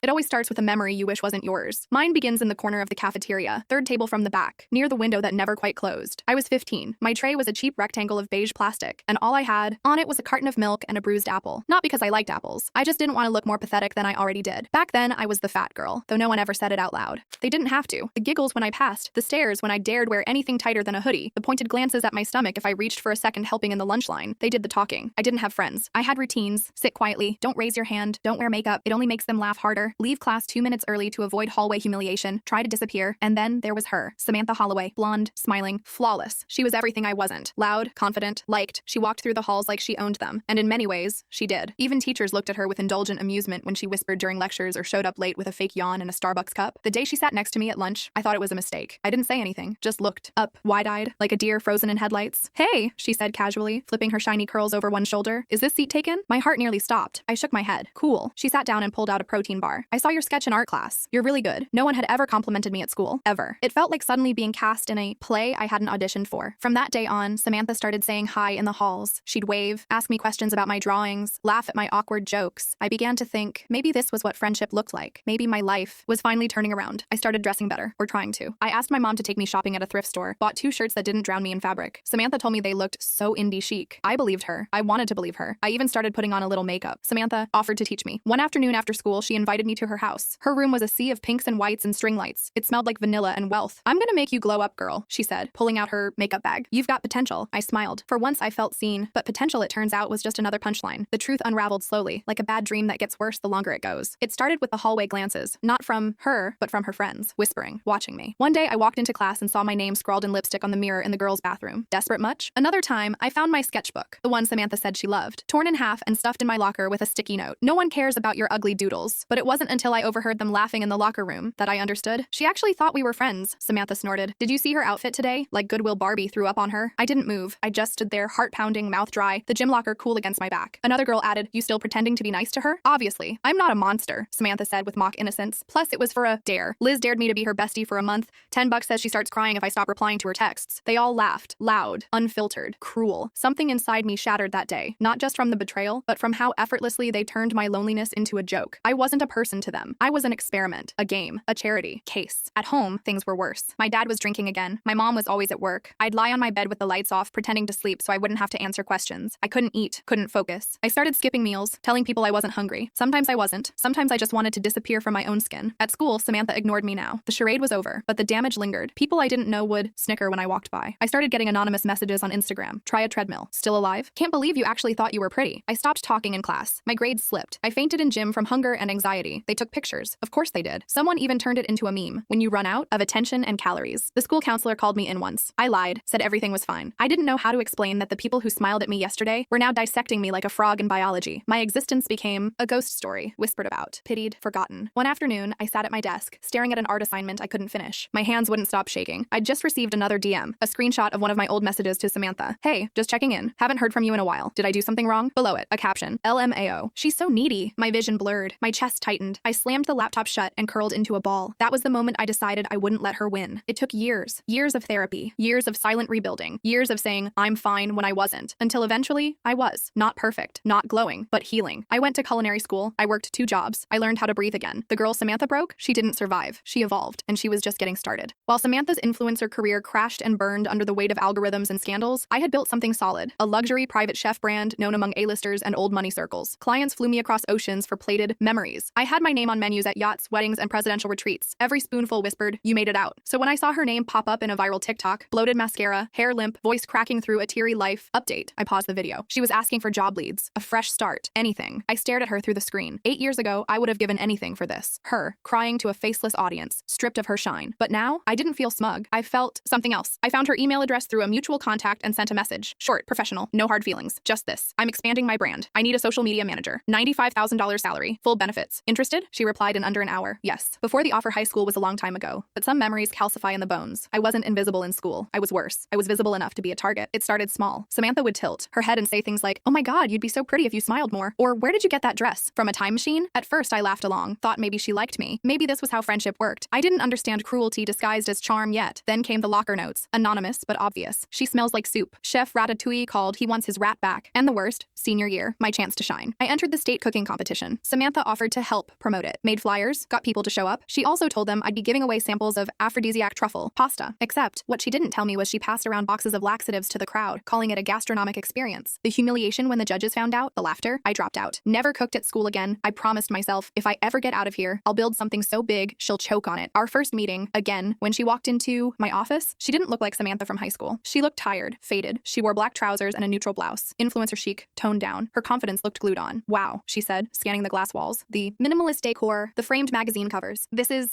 It always starts with a memory you wish wasn't yours. Mine begins in the corner of the cafeteria, third table from the back, near the window that never quite closed. I was 15. My tray was a cheap rectangle of beige plastic, and all I had on it was a carton of milk and a bruised apple. Not because I liked apples. I just didn't want to look more pathetic than I already did. Back then, I was the fat girl, though no one ever said it out loud. They didn't have to. The giggles when I passed, the stares when I dared wear anything tighter than a hoodie, the pointed glances at my stomach if I reached for a second helping in the lunch line. They did the talking. I didn't have friends. I had routines. Sit quietly. Don't raise your hand. Don't wear makeup. It only makes them laugh harder. Leave class 2 minutes early to avoid hallway humiliation. Try to disappear. And then there was her, Samantha Holloway, blonde, smiling, flawless. She was everything I wasn't. Loud, confident, liked. She walked through the halls like she owned them. And in many ways, she did. Even teachers looked at her with indulgent amusement when she whispered during lectures or showed up late with a fake yawn and a Starbucks cup. The day she sat next to me at lunch, I thought it was a mistake. I didn't say anything, just looked up, wide-eyed, like a deer frozen in headlights. "Hey," she said casually, flipping her shiny curls over one shoulder. "Is this seat taken?" My heart nearly stopped. I shook my head. "Cool." She sat down and pulled out a protein bar. "I saw your sketch in art class. You're really good." No one had ever complimented me at school. Ever. It felt like suddenly being cast in a play I hadn't auditioned for. From that day on, Samantha started saying hi in the halls. She'd wave, ask me questions about my drawings, laugh at my awkward jokes. I began to think, maybe this was what friendship looked like. Maybe my life was finally turning around. I started dressing better, or trying to. I asked my mom to take me shopping at a thrift store, bought 2 shirts that didn't drown me in fabric. Samantha told me they looked so indie chic. I believed her. I wanted to believe her. I even started putting on a little makeup. Samantha offered to teach me. One afternoon after school, she invited me to her house. Her room was a sea of pinks and whites and string lights. It smelled like vanilla and wealth. "I'm gonna make you glow up, girl," she said, pulling out her makeup bag. "You've got potential." I smiled. For once, I felt seen, but potential, it turns out, was just another punchline. The truth unraveled slowly, like a bad dream that gets worse the longer it goes. It started with the hallway glances, not from her, but from her friends, whispering, watching me. One day, I walked into class and saw my name scrawled in lipstick on the mirror in the girls' bathroom. Desperate much? Another time, I found my sketchbook, the one Samantha said she loved, torn in half and stuffed in my locker with a sticky note. "No one cares about your ugly doodles." But it wasn't until I overheard them laughing in the locker room that I understood. "She actually thought we were friends," Samantha snorted. "Did you see her outfit today? Like Goodwill Barbie threw up on her." I didn't move. I just stood there, heart pounding, mouth dry, the gym locker cool against my back. Another girl added, "You still pretending to be nice to her?" "Obviously. I'm not a monster," Samantha said with mock innocence. "Plus, it was for a dare. Liz dared me to be her bestie for a month. $10 says she starts crying if I stop replying to her texts." They all laughed. Loud, unfiltered, cruel. Something inside me shattered that day, not just from the betrayal, but from how effortlessly they turned my loneliness into a joke. I wasn't a person to them. I was an experiment, a game, a charity case. At home, things were worse. My dad was drinking again. My mom was always at work. I'd lie on my bed with the lights off, pretending to sleep so I wouldn't have to answer questions. I couldn't eat, couldn't focus. I started skipping meals, telling people I wasn't hungry. Sometimes I wasn't. Sometimes I just wanted to disappear from my own skin. At school, Samantha ignored me now. The charade was over, but the damage lingered. People I didn't know would snicker when I walked by. I started getting anonymous messages on Instagram. "Try a treadmill. Still alive? Can't believe you actually thought you were pretty." I stopped talking in class. My grades slipped. I fainted in gym from hunger and anxiety. They took pictures. Of course they did. Someone even turned it into a meme. When you run out of attention and calories. The school counselor called me in once. I lied, said everything was fine. I didn't know how to explain that the people who smiled at me yesterday were now dissecting me like a frog in biology. My existence became a ghost story, whispered about, pitied, forgotten. One afternoon, I sat at my desk, staring at an art assignment I couldn't finish. My hands wouldn't stop shaking. I'd just received another DM, a screenshot of one of my old messages to Samantha. "Hey, just checking in. Haven't heard from you in a while. Did I do something wrong?" Below it, a caption, LMAO. "She's so needy." My vision blurred. My chest tightened. I slammed the laptop shut and curled into a ball. That was the moment I decided I wouldn't let her win. It took years. Years of therapy. Years of silent rebuilding. Years of saying, "I'm fine," when I wasn't. Until eventually, I was. Not perfect. Not glowing. But healing. I went to culinary school. I worked 2 jobs. I learned how to breathe again. The girl Samantha broke, she didn't survive. She evolved. And she was just getting started. While Samantha's influencer career crashed and burned under the weight of algorithms and scandals, I had built something solid. A luxury private chef brand known among A-listers and old money circles. Clients flew me across oceans for plated memories. I had my name on menus at yachts, weddings, and presidential retreats. Every spoonful whispered, "You made it out." So when I saw her name pop up in a viral TikTok, bloated mascara, hair limp, voice cracking through a teary life update, I paused the video. She was asking for job leads, a fresh start, anything. I stared at her through the screen. 8 years ago, I would have given anything for this. Her, crying to a faceless audience, stripped of her shine. But now, I didn't feel smug. I felt something else. I found her email address through a mutual contact and sent a message. Short, professional, no hard feelings. Just this. "I'm expanding my brand. I need a social media manager. $95,000 salary. Full benefits. Interested?" She replied in under an hour. Yes. Before the offer, high school was a long time ago. But some memories calcify in the bones. I wasn't invisible in school. I was worse. I was visible enough to be a target. It started small. Samantha would tilt her head and say things like, "Oh my God, you'd be so pretty if you smiled more." Or, "Where did you get that dress? From a time machine?" At first, I laughed along, thought maybe she liked me. Maybe this was how friendship worked. I didn't understand cruelty disguised as charm yet. Then came the locker notes. Anonymous, but obvious. "She smells like soup. Chef Ratatouille called. He wants his rat back." And the worst, senior year, my chance to shine. I entered the state cooking competition. Samantha offered to help help promote it. Made flyers, got people to show up. She also told them I'd be giving away samples of aphrodisiac truffle pasta. Except, what she didn't tell me was she passed around boxes of laxatives to the crowd, calling it a gastronomic experience. The humiliation when the judges found out, the laughter, I dropped out. Never cooked at school again. I promised myself, if I ever get out of here, I'll build something so big, she'll choke on it. Our first meeting, again, when she walked into my office, she didn't look like Samantha from high school. She looked tired, faded. She wore black trousers and a neutral blouse. Influencer chic, toned down. Her confidence looked glued on. Wow, she said, scanning the glass walls. The minimalist decor, the framed magazine covers.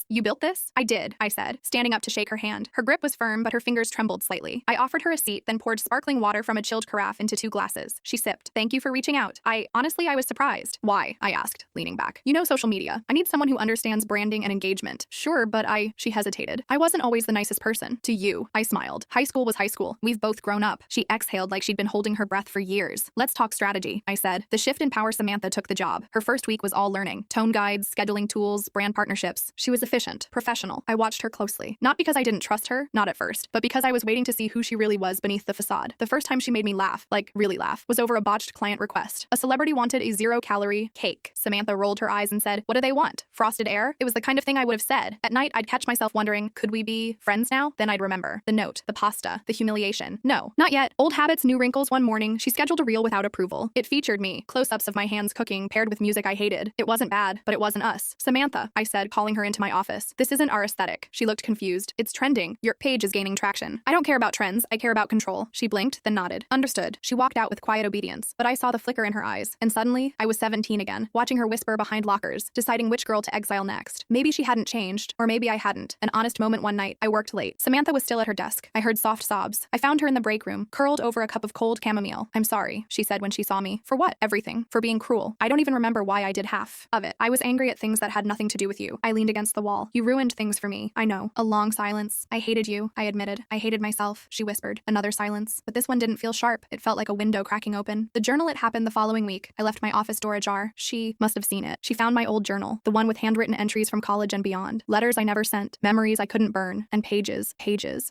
You built this? I did, I said, standing up to shake her hand. Her grip was firm, but her fingers trembled slightly. I offered her a seat, then poured sparkling water from a chilled carafe into 2 glasses. She sipped. Thank you for reaching out. Honestly, I was surprised. Why? I asked, leaning back. You know social media. I need someone who understands branding and engagement. Sure, but she hesitated. I wasn't always the nicest person. To you, I smiled. High school was high school. We've both grown up. She exhaled like she'd been holding her breath for years. Let's talk strategy, I said. The shift in power Samantha took the job. Her first week was all learning. Tone guides, scheduling tools, brand partnerships. She was efficient, professional. I watched her closely. Not because I didn't trust her, not at first, but because I was waiting to see who she really was beneath the facade. The first time she made me laugh, like really laugh, was over a botched client request. A celebrity wanted a 0-calorie cake. Samantha rolled her eyes and said, what do they want? Frosted air? It was the kind of thing I would have said. At night, I'd catch myself wondering, could we be friends now? Then I'd remember. The note, the pasta, the humiliation. No, not yet. Old habits, new wrinkles. One morning, she scheduled a reel without approval. It featured me, close-ups of my hands cooking, paired with music I hated. It wasn't bad, but it wasn't us. Samantha, I said, calling her into my office. This isn't our aesthetic. She looked confused. It's trending. Your page is gaining traction. I don't care about trends. I care about control. She blinked, then nodded. Understood. She walked out with quiet obedience, but I saw the flicker in her eyes, and suddenly, I was 17 again, watching her whisper behind lockers, deciding which girl to exile next. Maybe she hadn't changed, or maybe I hadn't. An honest moment one night, I worked late. Samantha was still at her desk. I heard soft sobs. I found her in the break room, curled over a cup of cold chamomile. I'm sorry, she said when she saw me. For what? Everything. For being cruel. I don't even remember why I did half of it. I was angry at things that had nothing to do with you. I leaned against the wall. You ruined things for me. I know. A long silence. I hated you, I admitted. I hated myself, she whispered. Another silence. But this one didn't feel sharp. It felt like a window cracking open. The journal it happened the following week. I left my office door ajar. She must have seen it. She found my old journal, the one with handwritten entries from college and beyond. Letters I never sent, memories I couldn't burn, and pages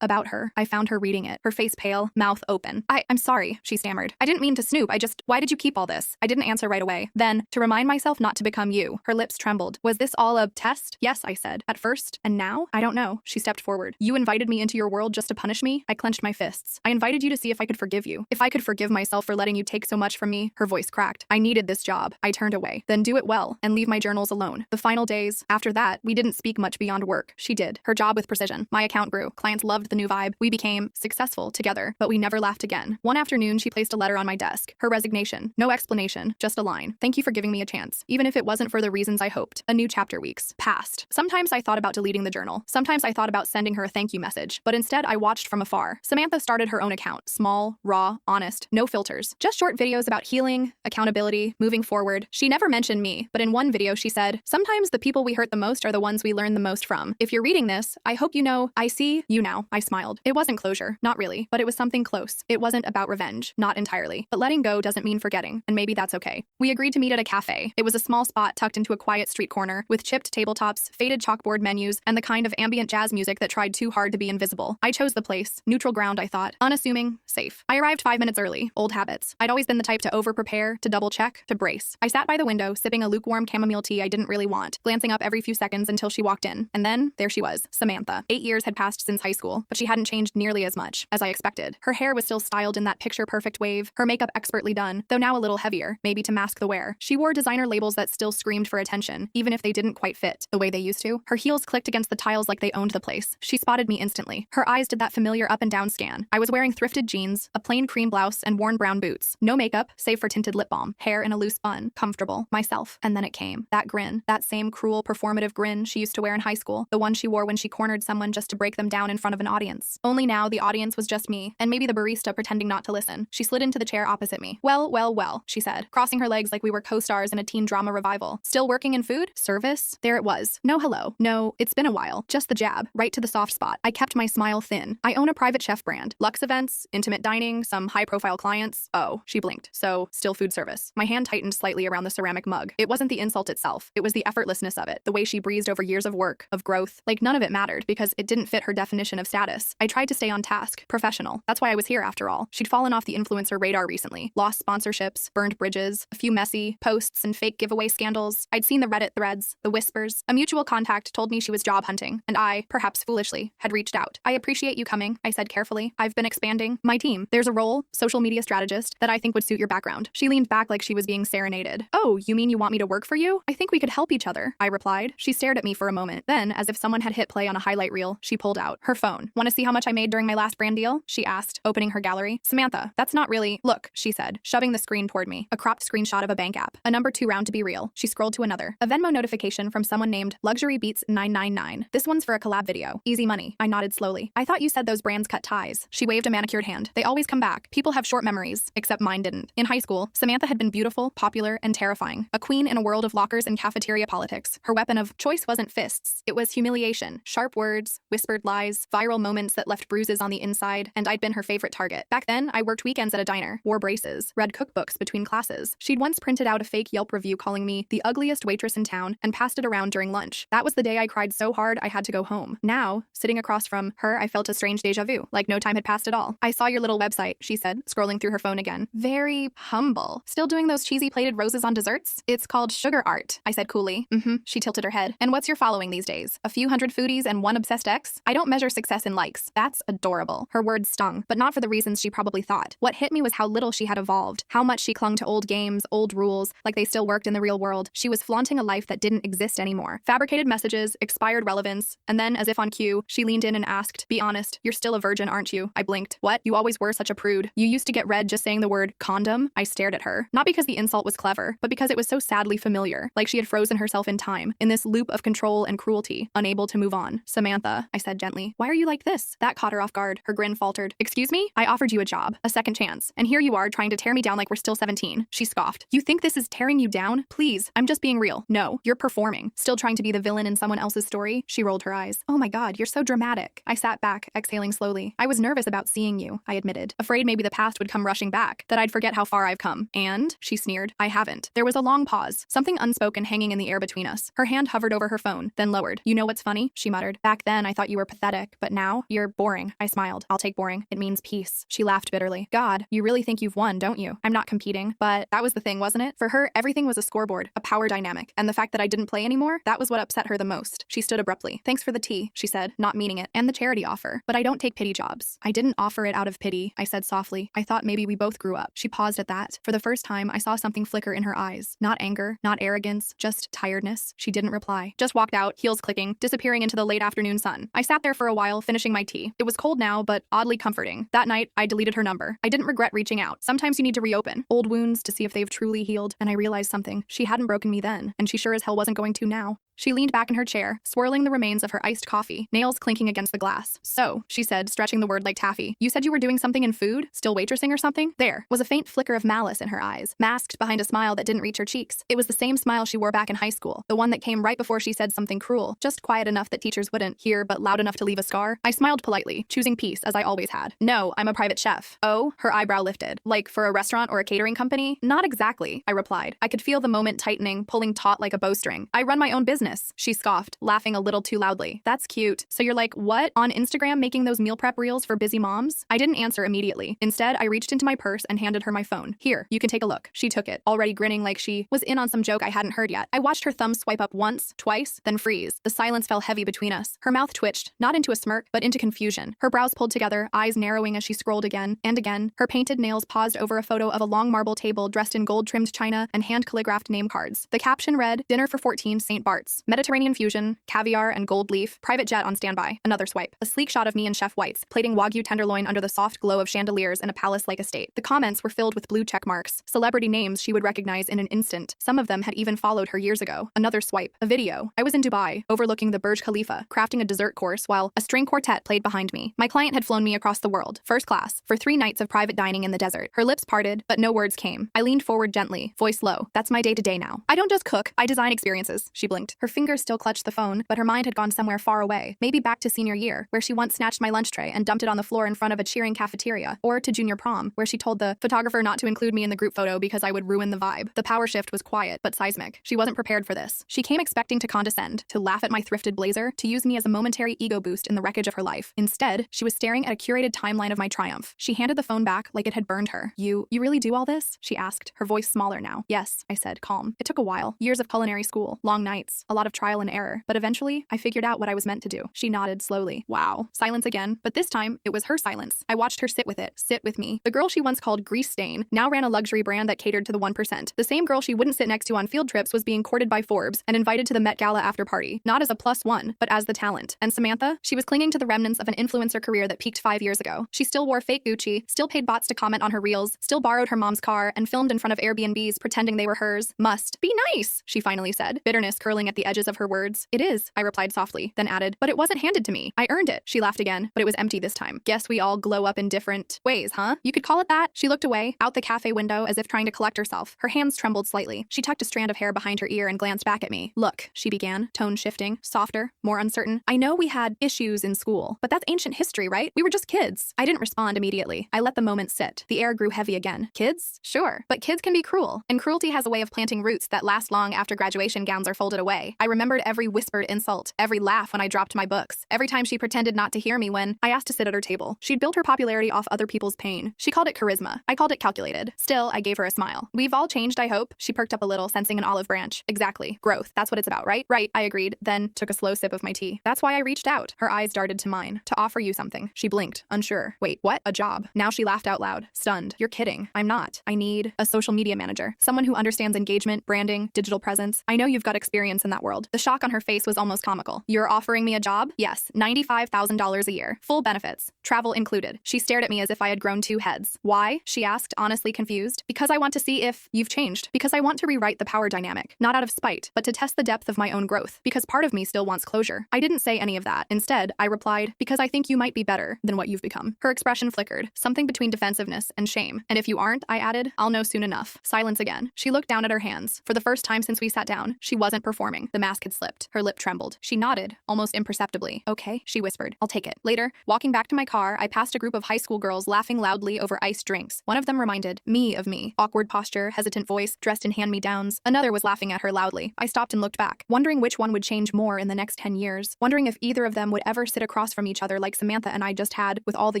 about her. I found her reading it, her face pale, mouth open. I'm sorry, she stammered. I didn't mean to snoop. Why did you keep all this? I didn't answer right away. Then, to remind myself not to become you, her lips trembled. Was this all a test? Yes, I said. At first, and now? I don't know. She stepped forward. You invited me into your world just to punish me? I clenched my fists. I invited you to see if I could forgive you. If I could forgive myself for letting you take so much from me. Her voice cracked. I needed this job. I turned away. Then do it well, and leave my journals alone. The final days, after that, we didn't speak much beyond work. She did. Her job with precision. My account grew. Clients loved the new vibe. We became successful together, but we never laughed again. One afternoon, she placed a letter on my desk. Her resignation. No explanation, just a line. Thank you for giving me a chance, even if it wasn't for the reasons I hoped. A new chapter weeks passed. Sometimes I thought about deleting the journal. Sometimes I thought about sending her a thank you message, but instead I watched from afar. Samantha started her own account. Small, raw, honest, no filters. Just short videos about healing, accountability, moving forward. She never mentioned me, but in one video she said, sometimes the people we hurt the most are the ones we learn the most from. If you're reading this, I hope you know, I see you now. I smiled. It wasn't closure, not really, but it was something close. It wasn't about revenge, not entirely. But letting go doesn't mean forgetting, and maybe that's okay. We agreed to meet at a cafe. It was a small spot tucked into a quiet street corner, with chipped tabletops, faded chalkboard menus, and the kind of ambient jazz music that tried too hard to be invisible. I chose the place. Neutral ground, I thought. Unassuming, safe. I arrived 5 minutes early. Old habits. I'd always been the type to over-prepare, to double-check, to brace. I sat by the window, sipping a lukewarm chamomile tea I didn't really want, glancing up every few seconds until she walked in. And then, there she was, Samantha. 8 years had passed since high school, but she hadn't changed nearly as much as I expected. Her hair was still styled in that picture-perfect wave, her makeup expertly done, though now a little heavier, maybe to mask the wear. She wore designer labels that still screamed for attention, even if they didn't quite fit the way they used to. Her heels clicked against the tiles like they owned the place. She spotted me instantly. Her eyes did that familiar up and down scan. I was wearing thrifted jeans, a plain cream blouse, and worn brown boots. No makeup, save for tinted lip balm. Hair in a loose bun. Comfortable. Myself. And then it came. That grin. That same cruel, performative grin she used to wear in high school. The one she wore when she cornered someone just to break them down in front of an audience. Only now the audience was just me, and maybe the barista pretending not to listen. She slid into the chair opposite me. Well, she said, crossing her legs like we were co-stars in a teen drama revival. Still working in food? Service? There it was. No hello. No, it's been a while. Just the jab. Right to the soft spot. I kept my smile thin. I own a private chef brand. Luxe events, intimate dining, some high-profile clients. Oh, she blinked. So, still food service. My hand tightened slightly around the ceramic mug. It wasn't the insult itself. It was the effortless effortlessness of it, the way she breezed over years of work, of growth, like none of it mattered because it didn't fit her definition of status. I tried to stay on task, professional. That's why I was here after all. She'd fallen off the influencer radar recently, lost sponsorships, burned bridges, a few messy posts and fake giveaway scandals. I'd seen the Reddit threads, the whispers. A mutual contact told me she was job hunting, and I, perhaps foolishly, had reached out. I appreciate you coming, I said carefully. I've been expanding my team. There's a role, social media strategist, that I think would suit your background. She leaned back like she was being serenaded. Oh, you mean you want me to work for you? I think we could help each other, I replied. She stared at me for a moment. Then, as if someone had hit play on a highlight reel, she pulled out her phone. Want to see how much I made during my last brand deal? She asked, opening her gallery. Samantha, that's not really. Look, she said, shoving the screen toward me. A cropped screenshot of a bank app. A number 2 round to be real. She scrolled to another. A Venmo notification from someone named Luxury Beats 999. This one's for a collab video. Easy money. I nodded slowly. I thought you said those brands cut ties. She waved a manicured hand. They always come back. People have short memories, except mine didn't. In high school, Samantha had been beautiful, popular, and terrifying. A queen in a world of lockers and cafeteria politics. Her weapon of choice wasn't fists. It was humiliation. Sharp words, whispered lies, viral moments that left bruises on the inside, and I'd been her favorite target. Back then, I worked weekends at a diner, wore braces, read cookbooks between classes. She'd once printed out a fake Yelp review calling me the ugliest waitress in town and passed it around during lunch. That was the day I cried so hard I had to go home. Now, sitting across from her, I felt a strange deja vu, like no time had passed at all. I saw your little website, she said, scrolling through her phone again. Very humble. Still doing those cheesy plated roses on desserts? It's called sugar art, I said coolly. She tilted her head. And what's your following these days? A few hundred foodies and one obsessed ex? I don't measure success in likes. That's adorable. Her words stung, but not for the reasons she probably thought. What hit me was how little she had evolved, how much she clung to old games, old rules, like they still worked in the real world. She was flaunting a life that didn't exist anymore. Fabricated messages, expired relevance, and then, as if on cue, she leaned in and asked, be honest, you're still a virgin, aren't you? I blinked. What? You always were such a prude. You used to get red just saying the word condom? I stared at her. Not because the insult was clever, but because it was so sadly familiar, like she had frozen herself in time, in this loop of control and cruelty, unable to move on. Samantha, I said gently, why are you like this? That caught her off guard. Her grin faltered. Excuse me? I offered you a job, a second chance, and here you are trying to tear me down like we're still 17. She scoffed. You think this is tearing you down? Please, I'm just being real. No, you're performing. Still trying to be the villain in someone else's story? She rolled her eyes. Oh my God, you're so dramatic. I sat back, exhaling slowly. I was nervous about seeing you, I admitted, afraid maybe the past would come rushing back, that I'd forget how far I've come. And, she sneered, I haven't. There was a long pause, something unspoken hanging in the air between us. Her hand hovered over her phone, then lowered. You know what's funny? She muttered. Back then, I thought you were pathetic, but now, you're boring. I smiled. I'll take boring. It means peace. She laughed bitterly. God, you really think you've won, don't you? I'm not competing, but that was the thing, wasn't it? For her, everything was a scoreboard, a power dynamic, and the fact that I didn't play anymore, that was what upset her the most. She stood abruptly. Thanks for the tea, she said, not meaning it, and the charity offer. But I don't take pity jobs. I didn't offer it out of pity, I said softly. I thought maybe we both grew up. She paused at that. For the first time, I saw something flicker in her eyes. Not anger, not arrogance, just tiredness. She didn't reply. Just walked out, heels clicking, disappearing into the late afternoon sun. I sat there for a while, finishing my tea. It was cold now, but oddly comforting. That night, I deleted her number. I didn't regret reaching out. Sometimes you need to reopen old wounds to see if they've truly healed, and I realized something. She hadn't broken me then, and she sure as hell wasn't going to now. She leaned back in her chair, swirling the remains of her iced coffee, nails clinking against the glass. So, she said, stretching the word like taffy, you said you were doing something in food? Still waitressing or something? There was a faint flicker of malice in her eyes, masked behind a smile that didn't reach her cheeks. It was the same smile she wore back in high school, the one that came right before she said something cruel, just quiet enough that teachers wouldn't hear but loud enough to leave a scar. I smiled politely, choosing peace as I always had. No, I'm a private chef. Oh, her eyebrow lifted. Like for a restaurant or a catering company? Not exactly, I replied. I could feel the moment tightening, pulling taut like a bowstring. I run my own business, she scoffed, laughing a little too loudly. That's cute. So you're like, what? On Instagram making those meal prep reels for busy moms? I didn't answer immediately. Instead, I reached into my purse and handed her my phone. Here, you can take a look. She took it, already grinning like she was in on some joke I hadn't heard yet. I watched her thumb swipe up once, twice, then freeze. The silence fell heavy between us. Her mouth twitched, not into a smirk, but into confusion. Her brows pulled together, eyes narrowing as she scrolled again and again. Her painted nails paused over a photo of a long marble table dressed in gold-trimmed china and hand-calligraphed name cards. The caption read, Dinner for 14 St. Bart's. Mediterranean fusion, caviar and gold leaf, private jet on standby. Another swipe. A sleek shot of me and Chef White's, plating Wagyu tenderloin under the soft glow of chandeliers in a palace-like estate. The comments were filled with blue check marks, celebrity names she would recognize in an instant. Some of them had even followed her years ago. Another swipe. A video. I was in Dubai, overlooking the Burj Khalifa, crafting a dessert course while a string quartet played behind me. My client had flown me across the world, first class, for 3 nights of private dining in the desert. Her lips parted, but no words came. I leaned forward gently, voice low. That's my day-to-day now. I don't just cook, I design experiences, she blinked. Her fingers still clutched the phone, but her mind had gone somewhere far away. Maybe back to senior year, where she once snatched my lunch tray and dumped it on the floor in front of a cheering cafeteria, or to junior prom, where she told the photographer not to include me in the group photo because I would ruin the vibe. The power shift was quiet, but seismic. She wasn't prepared for this. She came expecting to condescend, to laugh at my thrifted blazer, to use me as a momentary ego boost in the wreckage of her life. Instead, she was staring at a curated timeline of my triumph. She handed the phone back like it had burned her. You really do all this? She asked, her voice smaller now. Yes, I said, calm. It took a while. Years of culinary school, long nights, a lot of trial and error. But eventually, I figured out what I was meant to do. She nodded slowly. Wow. Silence again, but this time, it was her silence. I watched her sit with it, sit with me. The girl she once called Grease Stain now ran a luxury brand that catered to the 1%. The same girl she wouldn't sit next to on field trips was being courted by Forbes and invited to the Met Gala after party, not as a +1, but as the talent. And Samantha? She was clinging to the remnants of an influencer career that peaked 5 years ago. She still wore fake Gucci, still paid bots to comment on her reels, still borrowed her mom's car, and filmed in front of Airbnbs pretending they were hers. Must be nice, she finally said, bitterness curling at the edges of her words. It is, I replied softly, then added, but it wasn't handed to me. I earned it. She laughed again, but it was empty this time. Guess we all glow up in different ways, huh? You could call it that. She looked away, out the cafe window as if trying to collect herself. Her hands trembled slightly. She tucked a strand of hair behind her ear and glanced back at me. Look, she began, tone shifting, softer, more uncertain. I know we had issues in school, but that's ancient history, right? We were just kids. I didn't respond immediately. I let the moment sit. The air grew heavy again. Kids? Sure. But kids can be cruel, and cruelty has a way of planting roots that last long after graduation gowns are folded away. I remembered every whispered insult, every laugh when I dropped my books, every time she pretended not to hear me when I asked to sit at her table. She'd built her popularity off other people's pain. She called it charisma. I called it calculated. Still, I gave her a smile. We've all changed, I hope. She perked up a little, sensing an olive branch. Exactly. Growth. That's what it's about, right? Right, I agreed, then took a slow sip of my tea. That's why I reached out. Her eyes darted to mine. To offer you something. She blinked, unsure. Wait, what? A job. Now she laughed out loud, stunned. You're kidding. I'm not. I need a social media manager. Someone who understands engagement, branding, digital presence. I know you've got experience in that world. The shock on her face was almost comical. You're offering me a job? Yes, $95,000 a year. Full benefits. Travel included. She stared at me as if I had grown 2 heads. Why? She asked, honestly confused. Because I want to see if you've changed. Because I want to rewrite the power dynamic. Not out of spite, but to test the depth of my own growth. Because part of me still wants closure. I didn't say any of that. Instead, I replied, because I think you might be better than what you've become. Her expression flickered, something between defensiveness and shame. And if you aren't, I added, I'll know soon enough. Silence again. She looked down at her hands. For the first time since we sat down, she wasn't performing. The mask had slipped. Her lip trembled. She nodded, almost imperceptibly. Okay, she whispered. I'll take it. Later, walking back to my car, I passed a group of high school girls laughing loudly over iced drinks. One of them reminded me of me. Awkward posture, hesitant voice, dressed in hand-me-downs. Another was laughing at her loudly. I stopped and looked back, wondering which one would change more in the next 10 years, wondering if either of them would ever sit across from each other like Samantha and I just had, with all the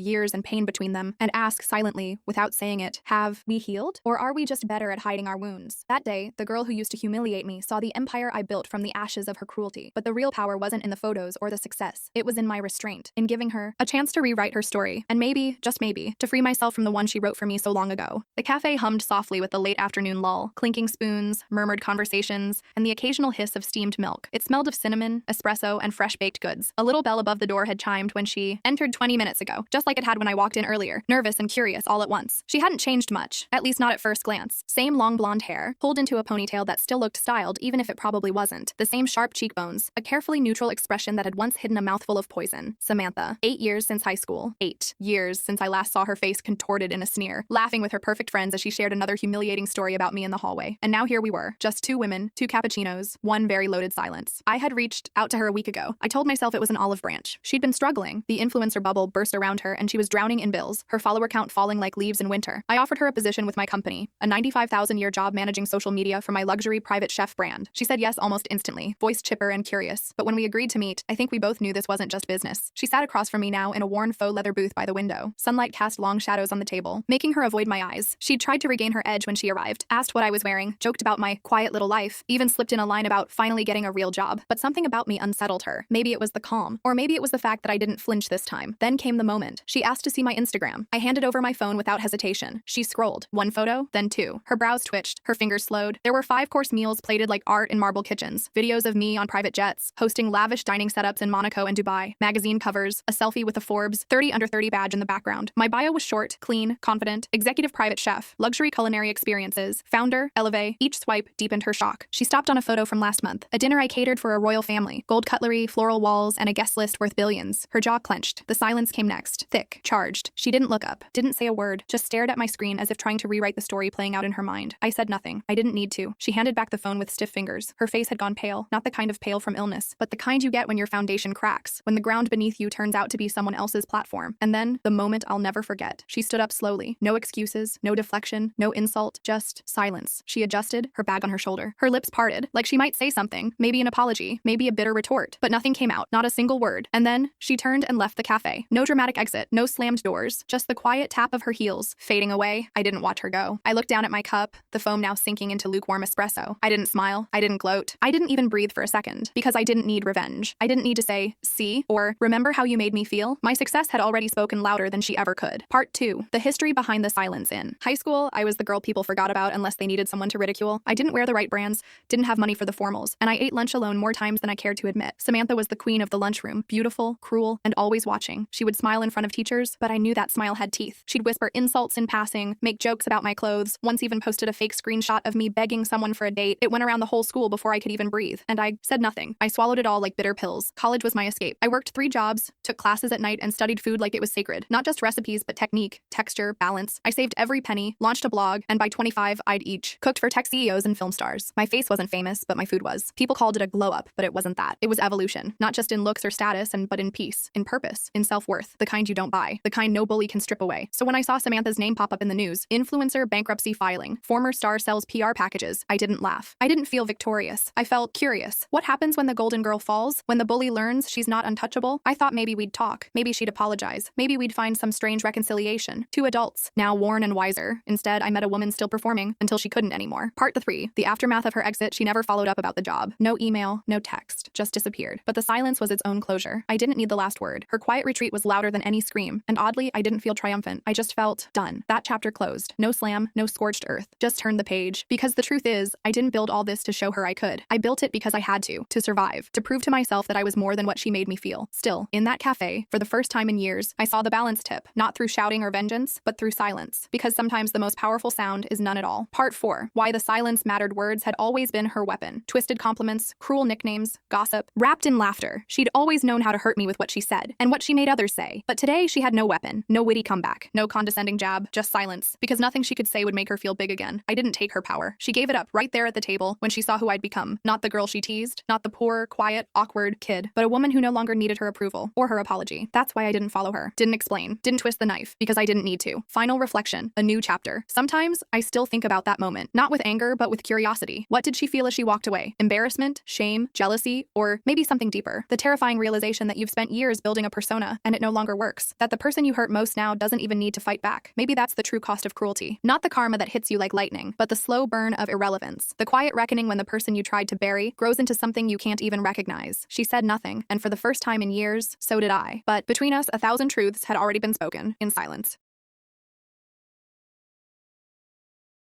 years and pain between them, and ask silently, without saying it, have we healed? Or are we just better at hiding our wounds? That day, the girl who used to humiliate me saw the empire I built from the ashes of her cruelty. But the real power wasn't in the photos or the success. It was in my restraint, in giving her a chance to rewrite her story, and maybe, just maybe, to free myself from the one she wrote for me so long ago. The cafe hummed softly with the late afternoon lull, clinking spoons, murmured conversations, and the occasional hiss of steamed milk. It smelled of cinnamon, espresso, and fresh baked goods. A little bell above the door had chimed when she entered 20 minutes ago, just like it had when I walked in earlier, nervous and curious all at once. She hadn't changed much, at least not at first glance. Same long blonde hair, pulled into a ponytail that still looked styled even if it probably wasn't. The same sharp cheekbones, a carefully neutral expression that had once hidden a mouthful of poison. Samantha. 8 years since high school. 8 years since I last saw her face contorted in a sneer, laughing with her perfect friends as she shared another humiliating story about me in the hallway. And now here we were, just 2 women, 2 cappuccinos, 1 very loaded silence. I had reached out to her a week ago. I told myself it was an olive branch. She'd been struggling. The influencer bubble burst around her and she was drowning in bills, her follower count falling like leaves in winter. I offered her a position with my company, a 95,000-year job managing social media for my luxury private chef brand. She said yes almost instantly, voice chipper and curious. But when we agreed to meet, I think we both knew this wasn't just business. She sat across from me now in a worn faux leather booth by the window. Sunlight cast long shadows on the table, making her avoid my eyes. She'd tried to regain her edge when she arrived, asked what I was wearing, joked about my quiet little life, even slipped in a line about finally getting a real job. But something about me unsettled her. Maybe it was the calm, or maybe it was the fact that I didn't flinch this time. Then came the moment. She asked to see my Instagram. I handed over my phone without hesitation. She scrolled. 1 photo, then 2. Her brows twitched, her fingers slowed. There were 5-course meals plated like art in marble kitchens, videos of me on private jets, hosting lavish dining setups in Monaco and Dubai, magazine covers, a selfie with a Forbes 30 under 30 badge in the background. My bio was short, clean, confident, executive private chef, luxury culinary experiences, founder, elevate. Each swipe deepened her shock. She stopped on a photo from last month, a dinner I catered for a royal family, gold cutlery, floral walls, and a guest list worth billions. Her jaw clenched. The silence came next, thick, charged. She didn't look up, didn't say a word, just stared at my screen as if trying to rewrite the story playing out in her mind. I said nothing. I didn't need to. She handed back the phone with stiff fingers. Her face had gone gone pale, not the kind of pale from illness, but the kind you get when your foundation cracks, when the ground beneath you turns out to be someone else's platform. And then, the moment I'll never forget. She stood up slowly. No excuses, no deflection, no insult, just silence. She adjusted, her bag on her shoulder. Her lips parted, like she might say something, maybe an apology, maybe a bitter retort, but nothing came out, not a single word. And then, she turned and left the cafe. No dramatic exit, no slammed doors, just the quiet tap of her heels. Fading away, I didn't watch her go. I looked down at my cup, the foam now sinking into lukewarm espresso. I didn't smile, I didn't gloat, I didn't even breathe for a second, because I didn't need revenge. I didn't need to say, see, or remember how you made me feel? My success had already spoken louder than she ever could. Part 2. The history behind the silence in high school. I was the girl people forgot about unless they needed someone to ridicule. I didn't wear the right brands, didn't have money for the formals, and I ate lunch alone more times than I cared to admit. Samantha was the queen of the lunchroom, beautiful, cruel, and always watching. She would smile in front of teachers, but I knew that smile had teeth. She'd whisper insults in passing, make jokes about my clothes, once even posted a fake screenshot of me begging someone for a date. It went around the whole school before I could even breathe, and I said nothing. I swallowed it all like bitter pills. College was my escape. I worked 3 jobs, took classes at night, and studied food like it was sacred. Not just recipes, but technique, texture, balance. I saved every penny, launched a blog, and by 25, I'd each cooked for tech CEOs and film stars. My face wasn't famous, but my food was. People called it a glow up, but it wasn't that. It was evolution, not just in looks or status, but in peace, in purpose, in self-worth, the kind you don't buy, the kind no bully can strip away. So when I saw Samantha's name pop up in the news, influencer bankruptcy filing, former star sells PR packages, I didn't laugh. I didn't feel victorious. I felt curious. What happens when the golden girl falls? When the bully learns she's not untouchable? I thought maybe we'd talk. Maybe she'd apologize. Maybe we'd find some strange reconciliation. 2 adults, now worn and wiser. Instead, I met a woman still performing until she couldn't anymore. Part 3. The aftermath of her exit. She never followed up about the job. No email, no text, just disappeared. But the silence was its own closure. I didn't need the last word. Her quiet retreat was louder than any scream, and oddly, I didn't feel triumphant. I just felt done. That chapter closed. No slam, no scorched earth. Just turn the page. Because the truth is, I didn't build all this to show her I could. I built it because I had to survive, to prove to myself that I was more than what she made me feel. Still, in that cafe, for the first time in years, I saw the balance tip, not through shouting or vengeance, but through silence. Because sometimes the most powerful sound is none at all. Part 4. Why the silence mattered. Words had always been her weapon. Twisted compliments, cruel nicknames, gossip, wrapped in laughter. She'd always known how to hurt me with what she said, and what she made others say. But today, she had no weapon, no witty comeback, no condescending jab, just silence. Because nothing she could say would make her feel big again. I didn't take her power. She gave it up right there at the table when she saw who I'd become. Not the girl she teased, not the poor, quiet, awkward kid, but a woman who no longer needed her approval or her apology. That's why I didn't follow her, didn't explain, didn't twist the knife, because I didn't need to. Final reflection, a new chapter. Sometimes, I still think about that moment, not with anger, but with curiosity. What did she feel as she walked away? Embarrassment, shame, jealousy, or maybe something deeper? The terrifying realization that you've spent years building a persona and it no longer works. That the person you hurt most now doesn't even need to fight back. Maybe that's the true cost of cruelty. Not the karma that hits you like lightning, but the slow burn of irrelevance. The quiet reckoning when the person you tried to bury grows into something you can't even recognize. She said nothing, and for the first time in years, so did I. But between us, 1,000 truths had already been spoken in silence.